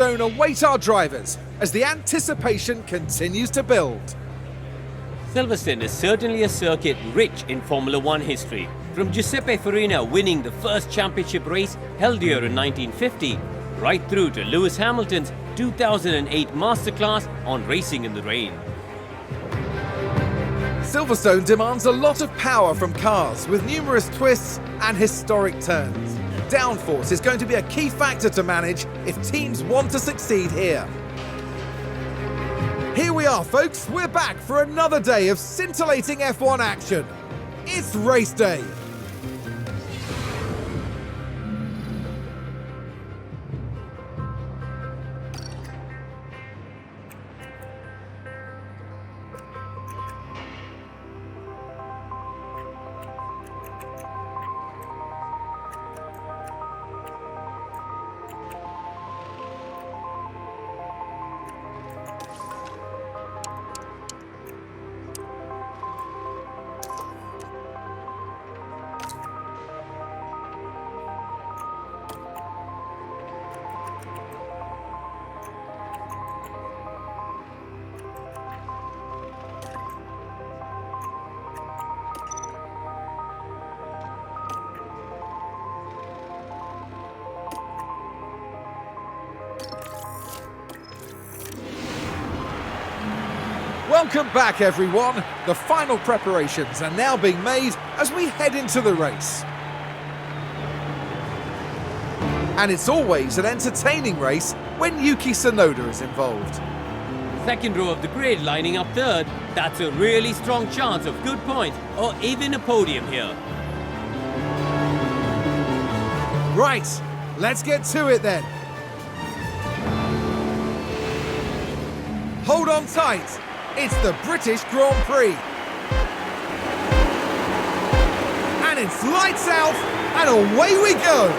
await our drivers as the anticipation continues to build. Silverstone is certainly a circuit rich in Formula One history. From Giuseppe Farina winning the first championship race held here in 1950, right through to Lewis Hamilton's 2008 masterclass on racing in the rain. Silverstone demands a lot of power from cars with numerous twists and historic turns. Downforce is going to be a key factor to manage if teams want to succeed here. Here we are, folks. We're back for another day of scintillating F1 action. It's race day. Welcome back, everyone. The final preparations are now being made as we head into the race. And it's always an entertaining race when Yuki Tsunoda is involved. Second row of the grid lining up third. That's a really strong chance of good points or even a podium here. Right, let's get to it then. Hold on tight. It's the British Grand Prix. And it's lights out, and away we go.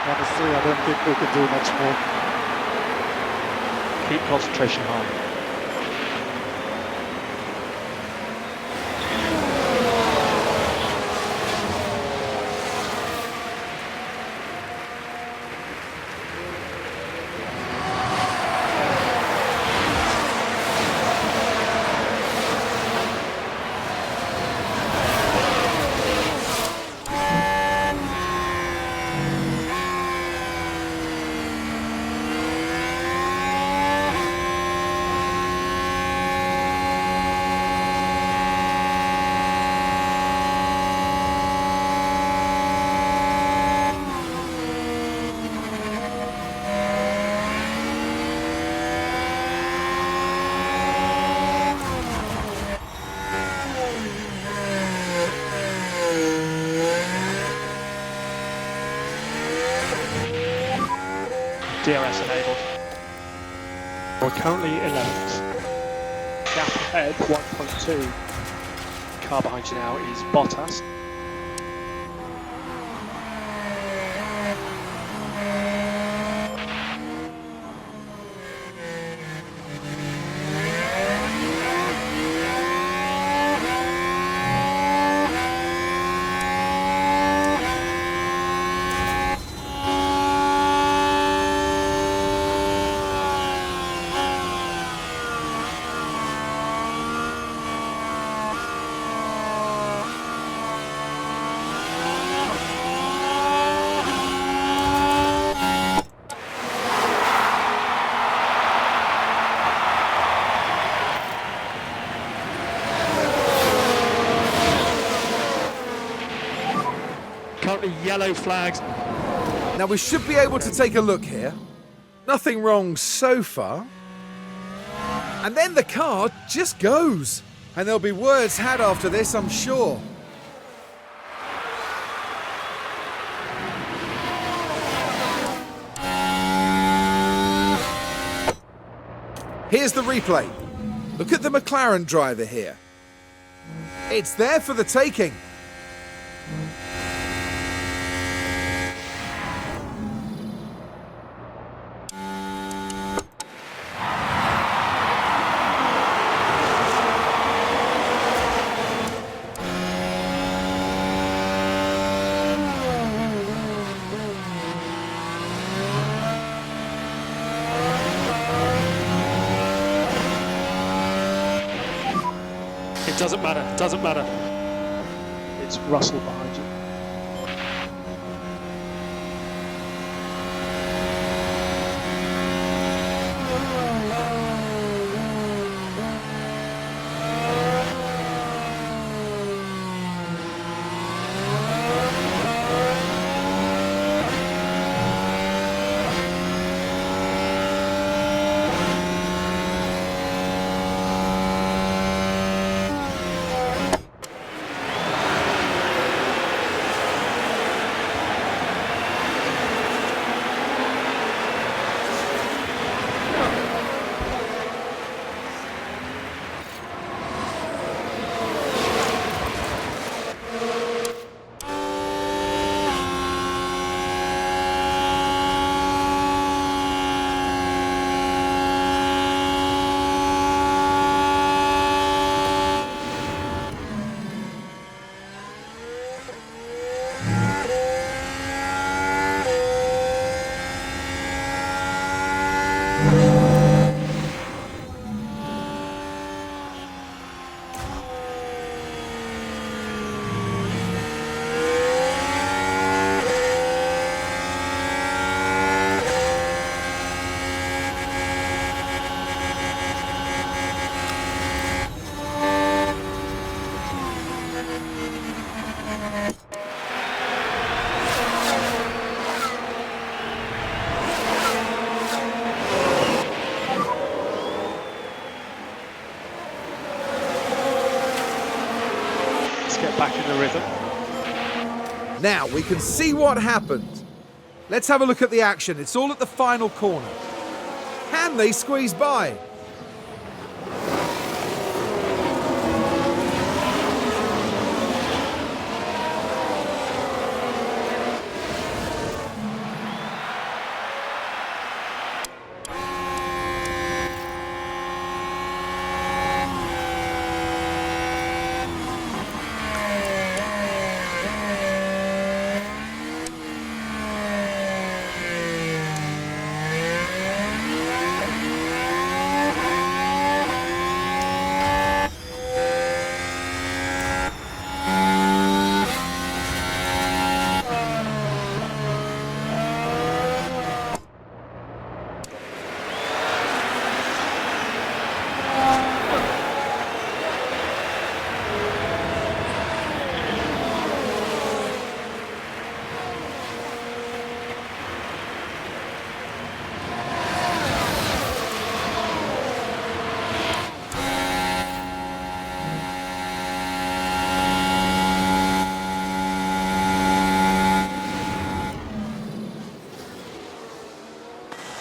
Honestly, I don't think we can do much more. Keep concentration high. DRS enabled. We're currently 11th. Gap ahead 1.2. Car behind you now is Bottas. Currently yellow flags. Now we should be able to take a look here. Nothing wrong so far. And then the car just goes. And there'll be words had after this, I'm sure. Here's the replay. Look at the McLaren driver here. It's there for the taking. It doesn't matter. It's Russell behind you. Get back in the rhythm. Now we can see what happened. Let's have a look at the action. It's all at the final corner. Can they squeeze by?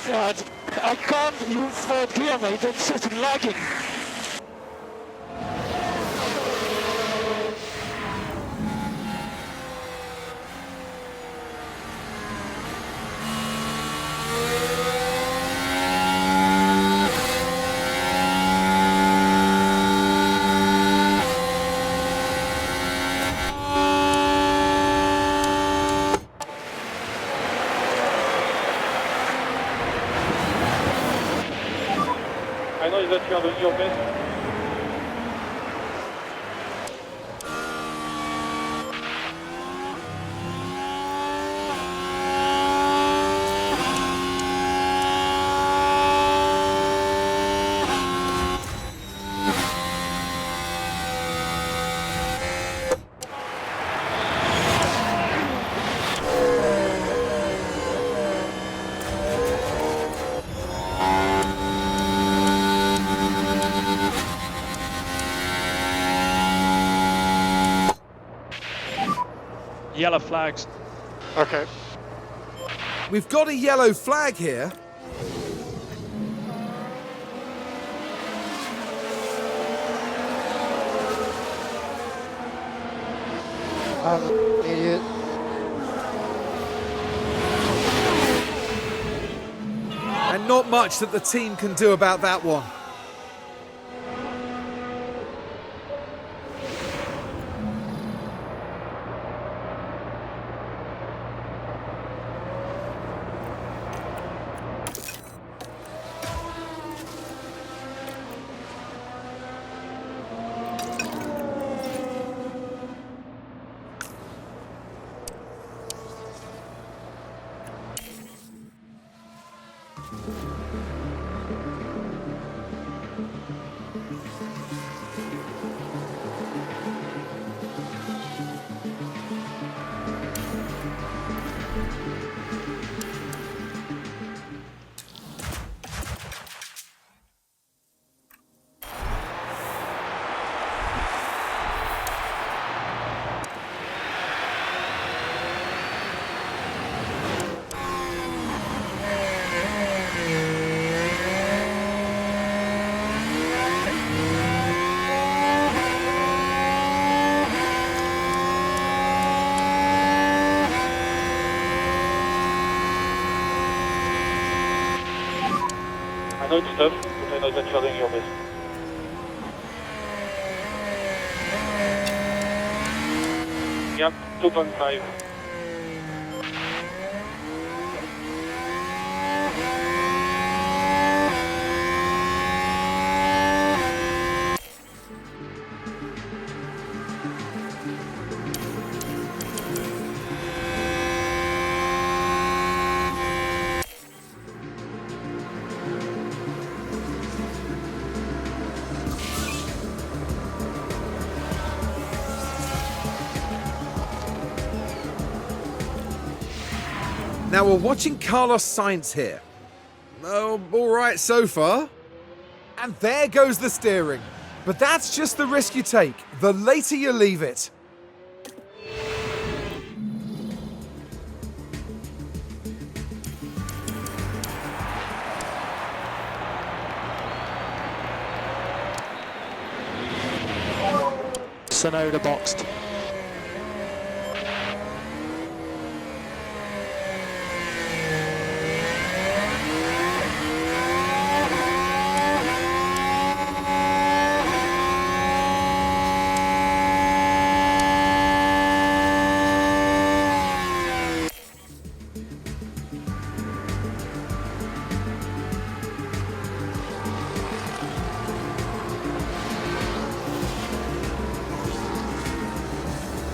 God, I can't use third gear, mate. It's just lagging. Ah non, les autres, tu es revenu en fait. Yellow flags. Okay. We've got a yellow flag here. I'm an idiot. And not much that the team can do about that one. I know it's tough, but I know that you're doing your best. Yep, 2.5. Now we're watching Carlos Sainz here. Oh, all right so far. And there goes the steering. But that's just the risk you take. The later you leave it. Syk0 boxed.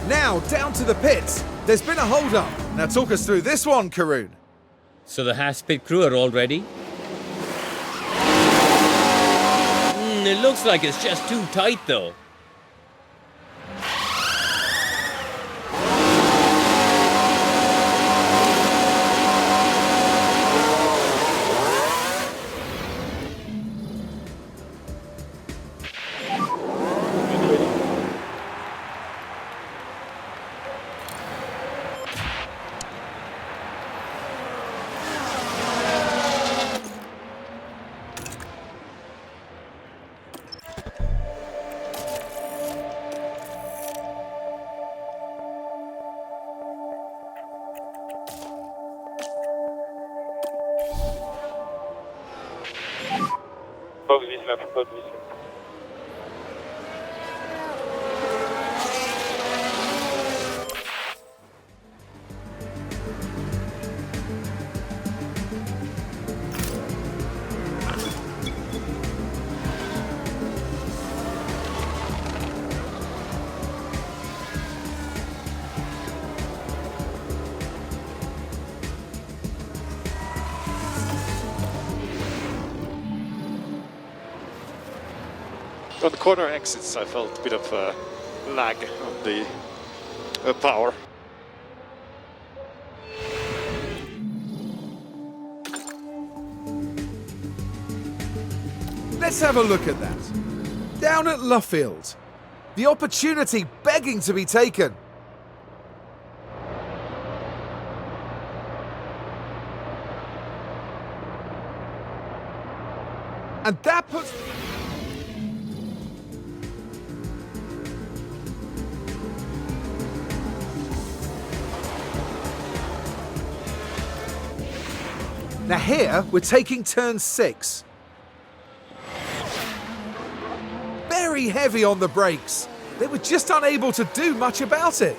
Now down to the pits. There's been a hold-up. Now talk us through this one, Karun. So the Haas pit crew are all ready? It looks like it's just too tight though. Box this lap, box this lap. On the corner exits, I felt a bit of lag on the power. Let's have a look at that. Down at Luffield. The opportunity begging to be taken. And that puts... Now here, we're taking turn 6. Very heavy on the brakes. They were just unable to do much about it.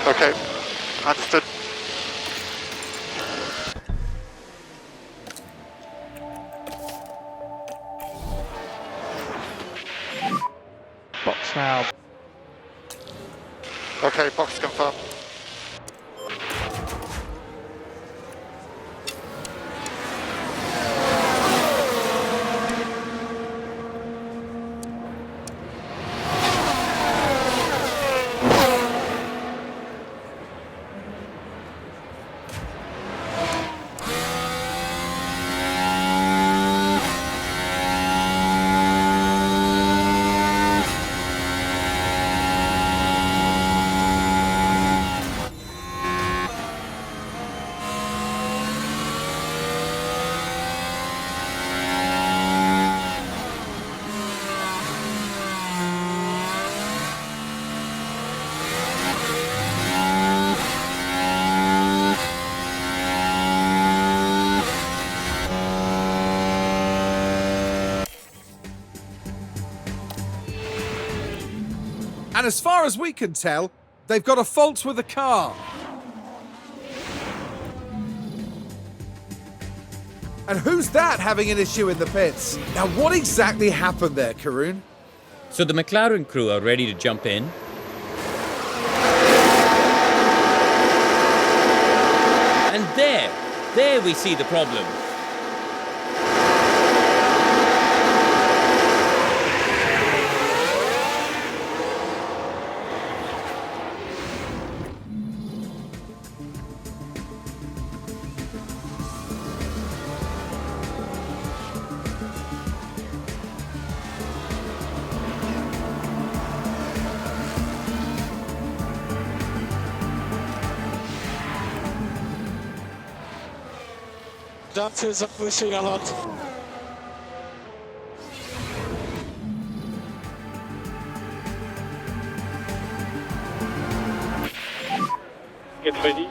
Okay, understood. Box now. Okay, box confirmed. And as far as we can tell, they've got a fault with the car. And who's that having an issue in the pits? Now, what exactly happened there, Karun? So the McLaren crew are ready to jump in. And there we see the problem. Dancers are pushing a lot. Get ready.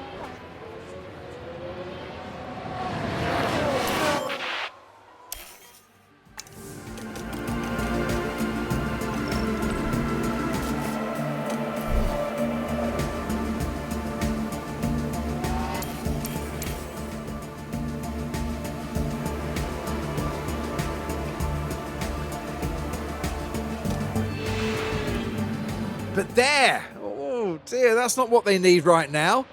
But there! Oh dear, that's not what they need right now.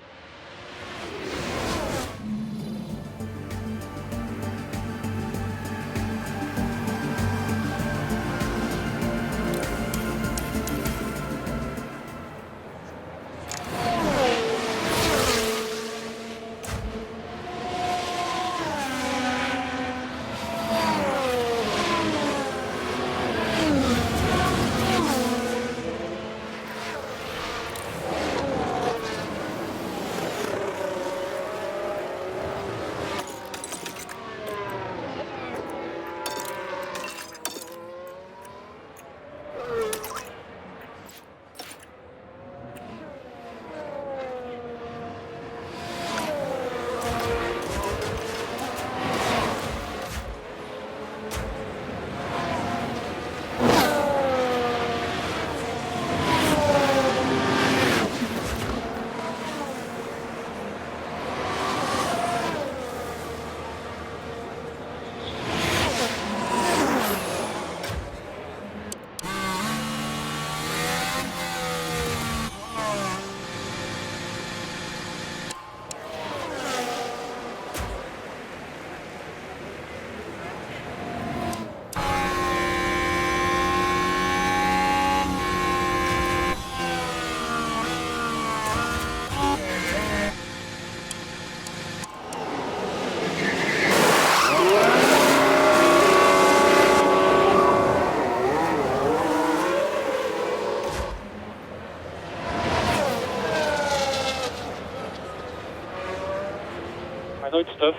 I know it's tough.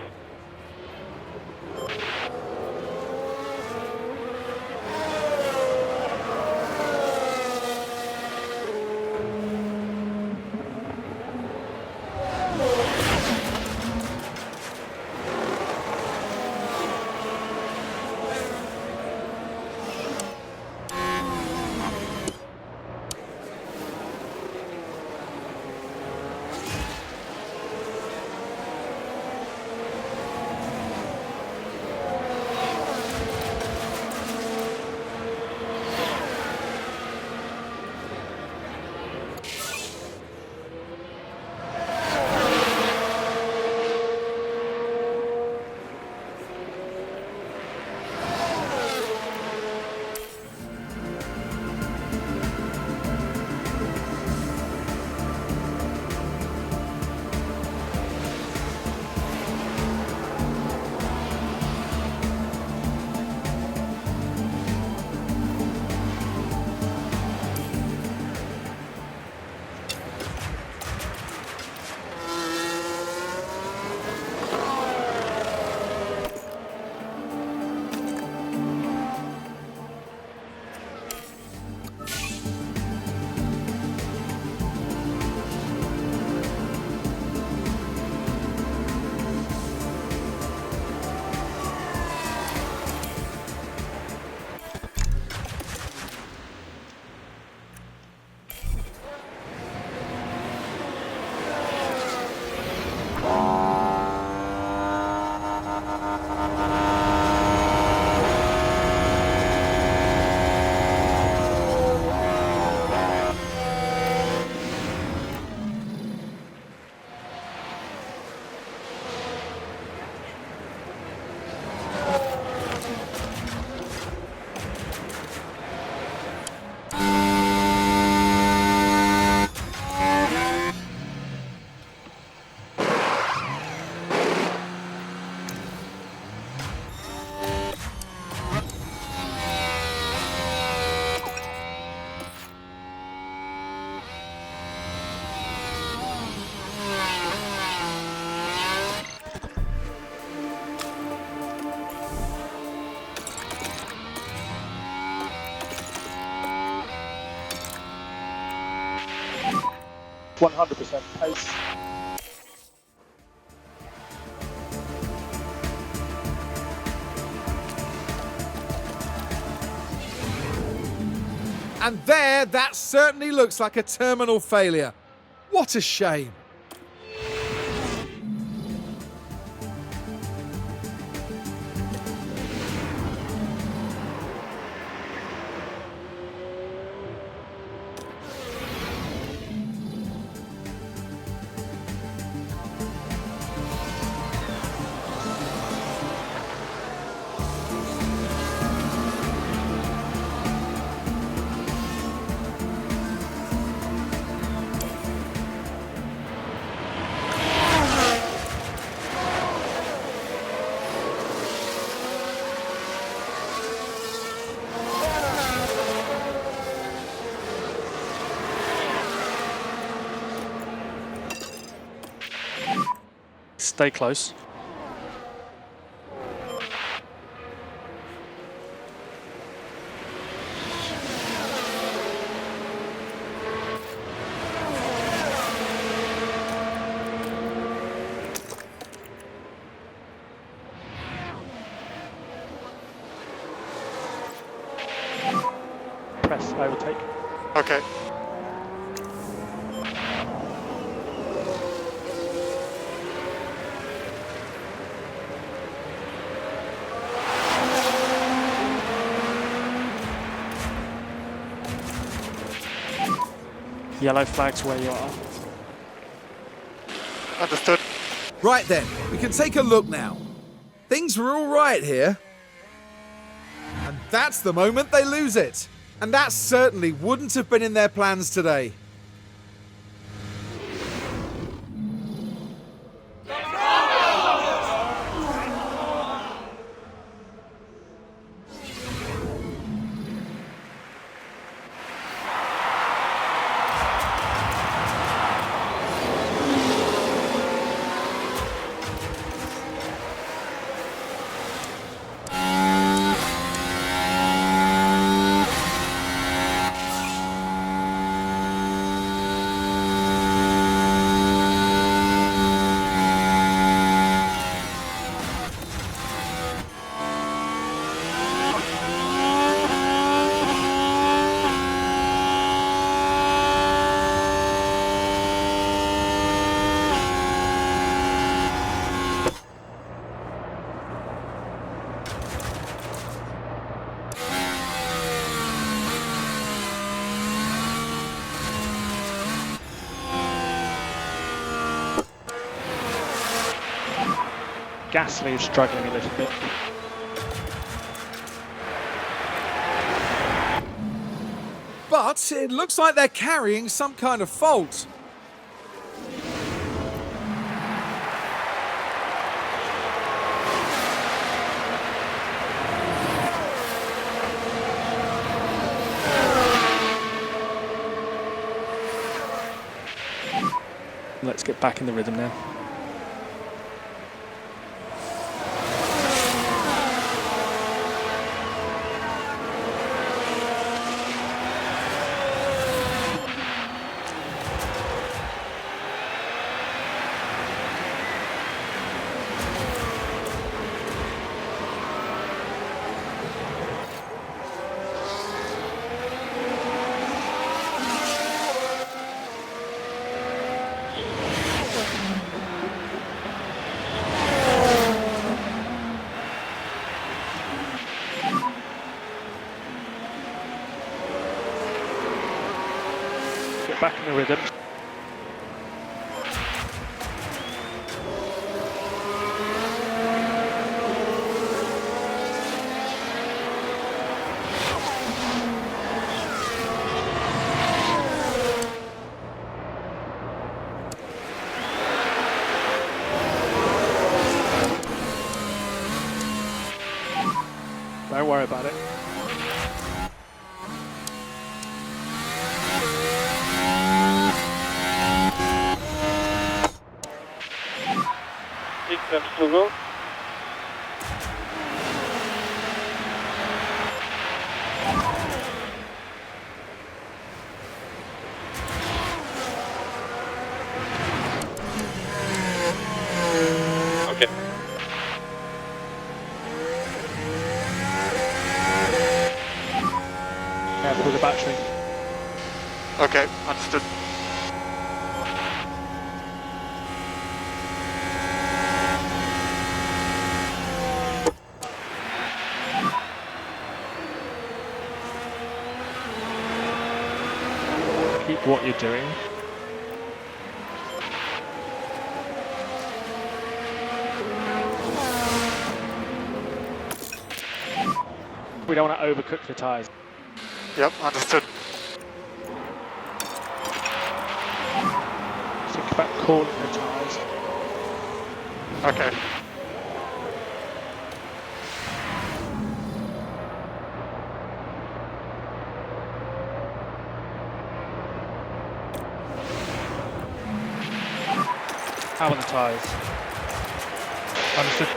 100% pace. And there, that certainly looks like a terminal failure. What a shame. Stay close. Press overtake. Okay. Yellow flags where you are. Understood. Right then, we can take a look now. Things were all right here. And that's the moment they lose it. And that certainly wouldn't have been in their plans today. Gasly is struggling a little bit. But it looks like they're carrying some kind of fault. Let's get back in the rhythm now. Get back in the rhythm. Don't worry about it. Laps to go. the battery. Okay, understood. Keep what you're doing. We don't want to overcook the tyres. Yep, understood. Think about cooling the tyres. Okay. How about the tyres? Understood.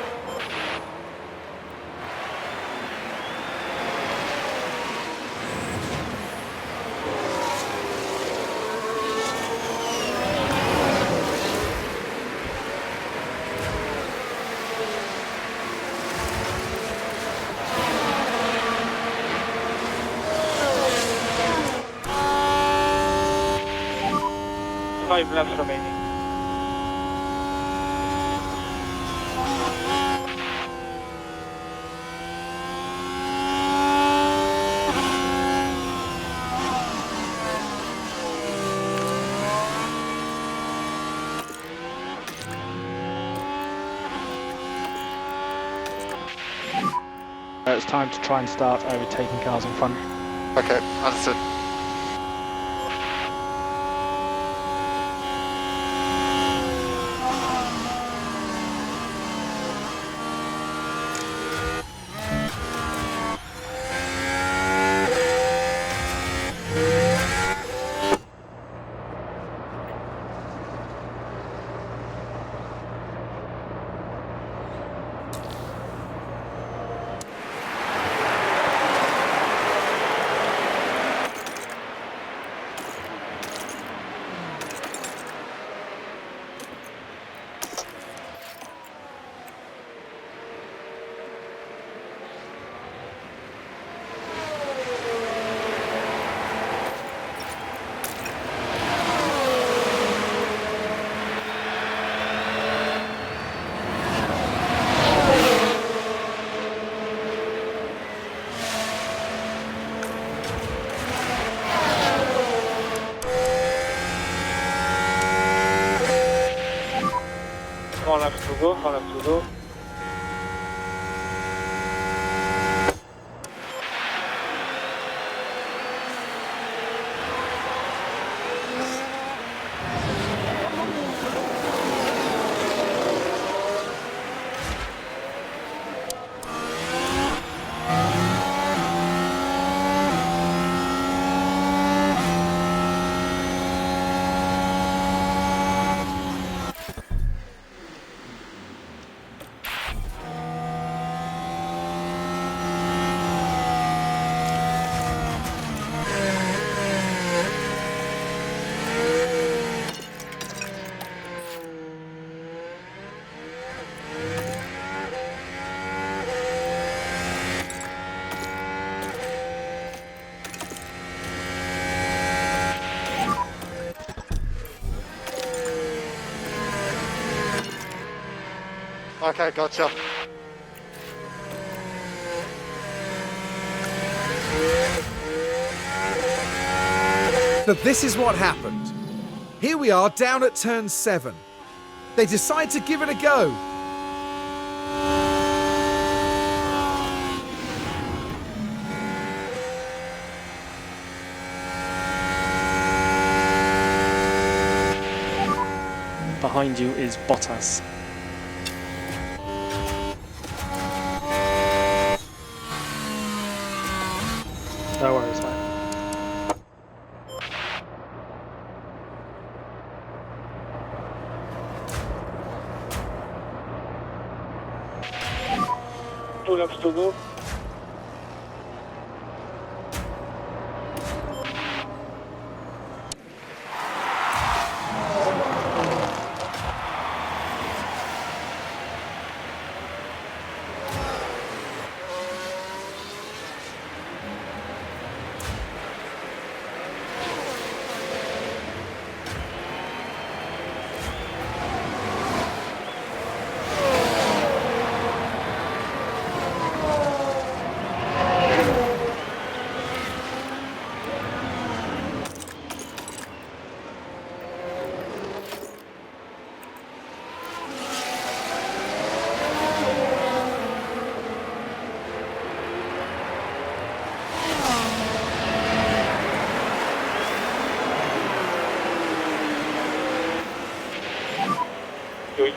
Five laps remaining. It's time to try and start overtaking cars in front. Okay, understood. Four laps to go, 4 laps to go. Okay, gotcha. So this is what happened. Here we are down at turn 7. They decide to give it a go. Behind you is Bottas. No worries, mate. Two laps to go.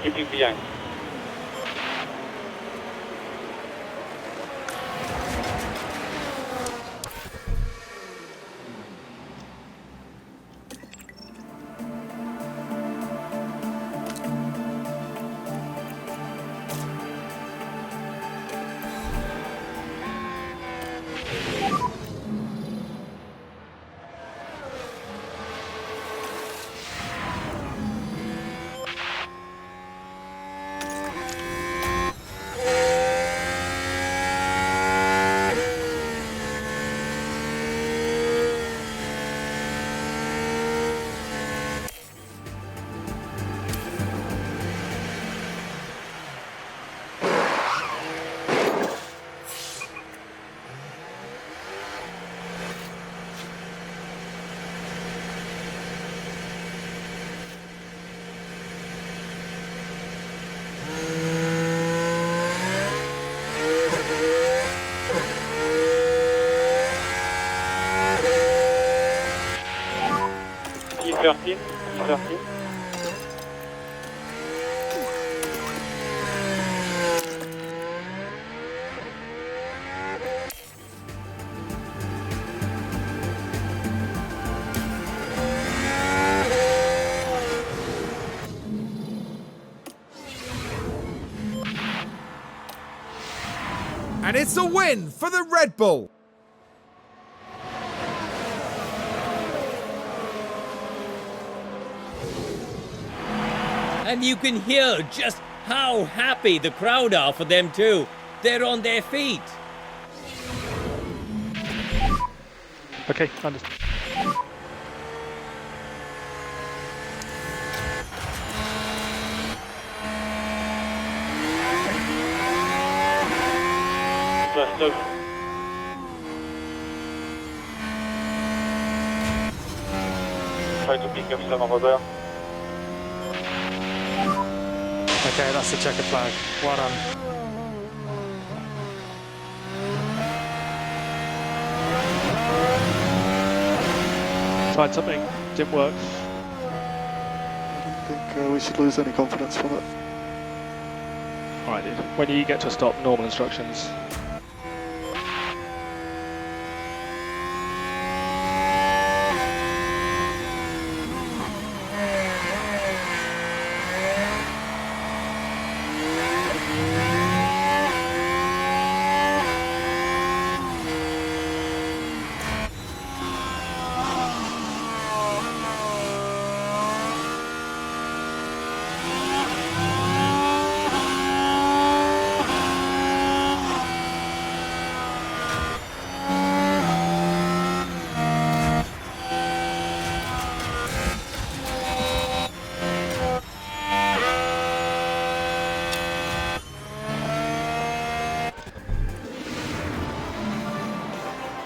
keeping behind. P13, P13. And it's a win for the Red Bull. And you can hear just how happy the crowd are for them too. They're on their feet. Okay, understood. Plus 9. Try to pick up some rubber. Okay, that's the checkered flag. Well done. Tried something, didn't work. I don't think we should lose any confidence from it. Alright, dude. When you get to a stop, normal instructions.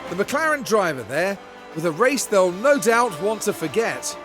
The McLaren driver there, with a race they'll no doubt want to forget.